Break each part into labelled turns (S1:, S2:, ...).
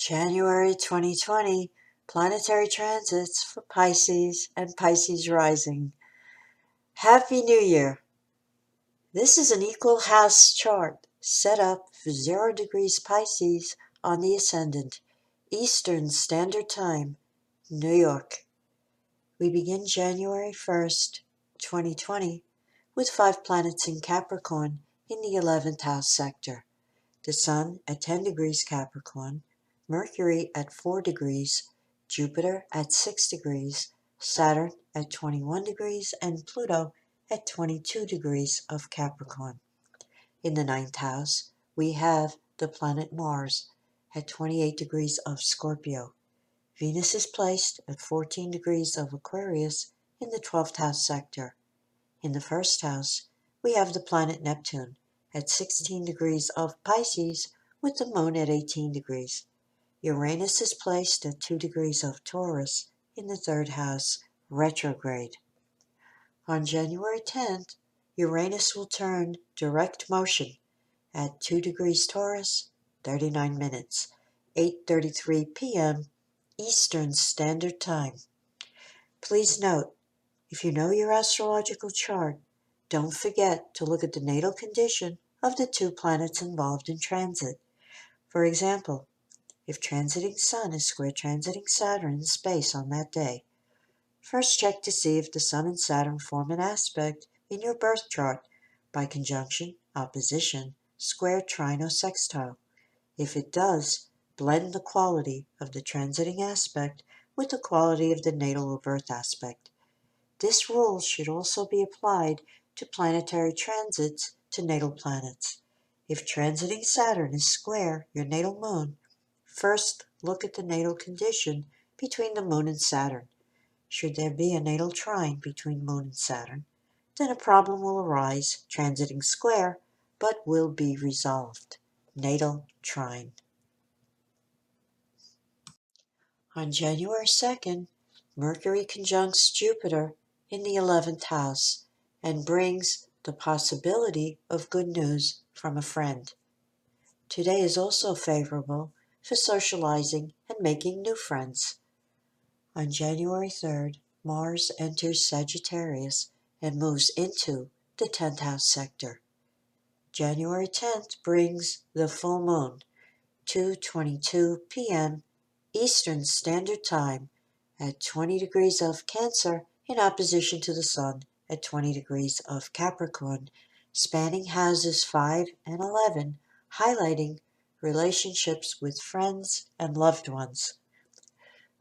S1: January 2020 planetary transits for Pisces and Pisces rising. Happy New Year! This is an equal house chart set up for 0 degrees Pisces on the ascendant, Eastern Standard Time, New York. We begin January 1st, 2020 with 5 planets in Capricorn in the 11th house sector. The Sun at 10 degrees Capricorn, Mercury at 4 degrees, Jupiter at 6 degrees, Saturn at 21 degrees, and Pluto at 22 degrees of Capricorn. In the 9th house, we have the planet Mars at 28 degrees of Scorpio. Venus is placed at 14 degrees of Aquarius in the 12th house sector. In the 1st house, we have the planet Neptune at 16 degrees of Pisces with the moon at 18 degrees. Uranus is placed at 2 degrees of Taurus in the 3rd house, retrograde. On January 10th, Uranus will turn direct motion at 2 degrees Taurus, 39 minutes, 8:33 p.m. Eastern Standard Time. Please note, if you know your astrological chart, don't forget to look at the natal condition of the 2 planets involved in transit. For example, if transiting Sun is square transiting Saturn in space on that day, first check to see if the Sun and Saturn form an aspect in your birth chart by conjunction, opposition, square, trine, or sextile. If it does, blend the quality of the transiting aspect with the quality of the natal or birth aspect. This rule should also be applied to planetary transits to natal planets. If transiting Saturn is square your natal moon, first look at the natal condition between the moon and Saturn. Should there be a natal trine between moon and Saturn, then a problem will arise transiting square, but will be resolved. Natal trine. On January 2nd, Mercury conjuncts Jupiter in the 11th house and brings the possibility of good news from a friend. Today is also favorable for socializing and making new friends. On January 3rd, Mars enters Sagittarius and moves into the 10th house sector. January 10th brings the full moon, 2:22 p.m. Eastern Standard Time at 20 degrees of Cancer in opposition to the Sun at 20 degrees of Capricorn, spanning houses 5 and 11, highlighting relationships with friends and loved ones.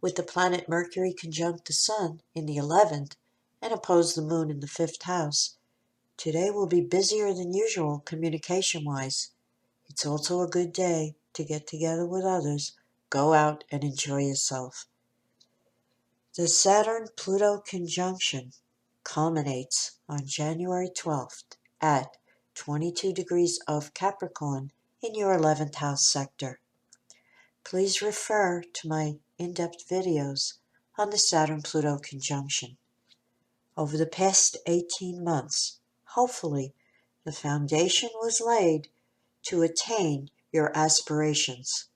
S1: With the planet Mercury conjunct the Sun in the 11th and oppose the Moon in the 5th house, today will be busier than usual communication-wise. It's also a good day to get together with others, go out and enjoy yourself. The Saturn-Pluto conjunction culminates on January 12th at 22 degrees of Capricorn in your 11th house sector. Please refer to my in-depth videos on the Saturn-Pluto conjunction. Over the past 18 months, hopefully, the foundation was laid to attain your aspirations.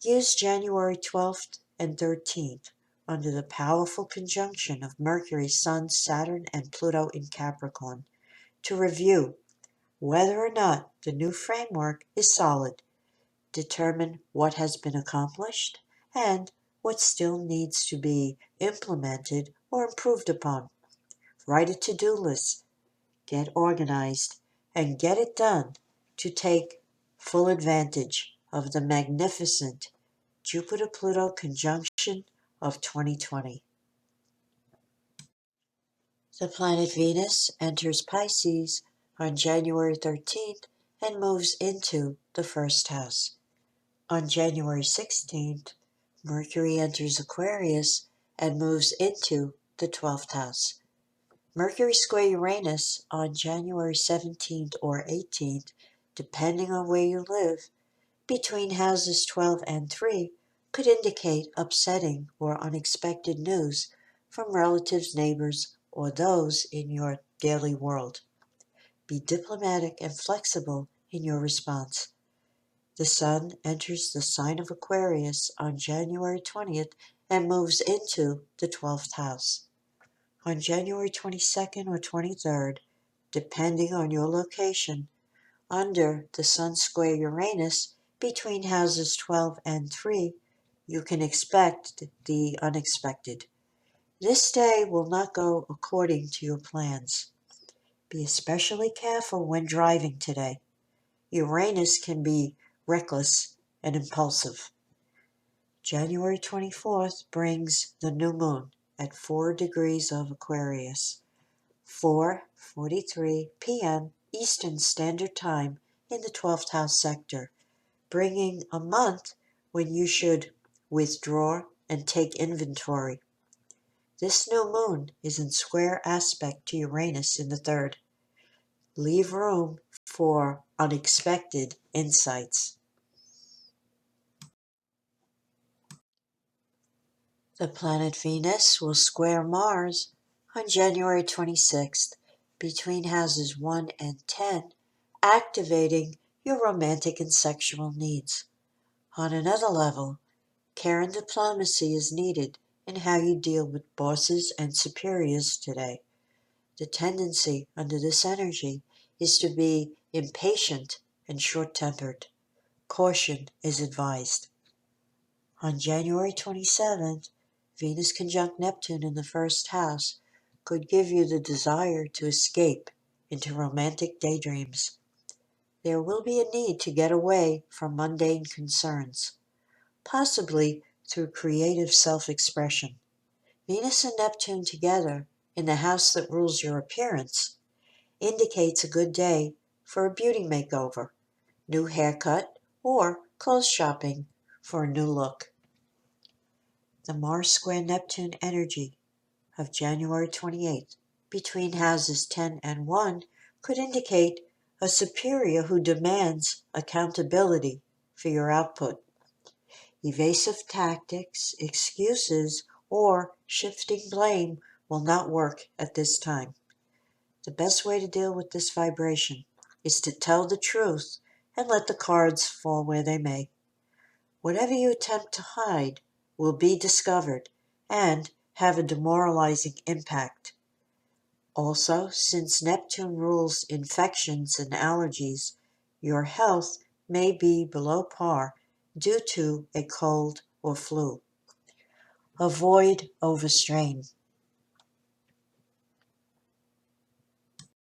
S1: Use January 12th and 13th under the powerful conjunction of Mercury, Sun, Saturn, and Pluto in Capricorn to review whether or not the new framework is solid, determine what has been accomplished, and what still needs to be implemented or improved upon. Write a to-do list, get organized, and get it done to take full advantage of the magnificent Jupiter-Pluto conjunction of 2020. The planet Venus enters Pisces on January 13th and moves into the 1st house. On January 16th, Mercury enters Aquarius and moves into the 12th house. Mercury square Uranus on January 17th or 18th, depending on where you live, between houses 12 and 3, could indicate upsetting or unexpected news from relatives, neighbors, or those in your daily world. Be diplomatic and flexible in your response. The Sun enters the sign of Aquarius on January 20th and moves into the 12th house. On January 22nd or 23rd, depending on your location, under the Sun square Uranus between houses 12 and 3, you can expect the unexpected. This day will not go according to your plans. Be especially careful when driving today. Uranus can be reckless and impulsive. January 24th brings the new moon at 4 degrees of Aquarius, 4:43 p.m. Eastern Standard Time in the 12th house sector, bringing a month when you should withdraw and take inventory. This new moon is in square aspect to Uranus in the third. Leave room for unexpected insights. The planet Venus will square Mars on January 26th between houses 1 and 10, activating your romantic and sexual needs. On another level, care and diplomacy is needed in how you deal with bosses and superiors today. The tendency under this energy is to be impatient and short-tempered. Caution is advised. On January 27th, Venus conjunct Neptune in the first house could give you the desire to escape into romantic daydreams. There will be a need to get away from mundane concerns, possibly through creative self-expression. Venus and Neptune together in the house that rules your appearance indicates a good day for a beauty makeover, new haircut, or clothes shopping for a new look. The Mars square Neptune energy of January 28th between houses 10 and 1 could indicate a superior who demands accountability for your output. Evasive tactics, excuses, or shifting blame will not work at this time. The best way to deal with this vibration is to tell the truth and let the cards fall where they may. Whatever you attempt to hide will be discovered and have a demoralizing impact. Also, since Neptune rules infections and allergies, your health may be below par due to a cold or flu. Avoid overstrain.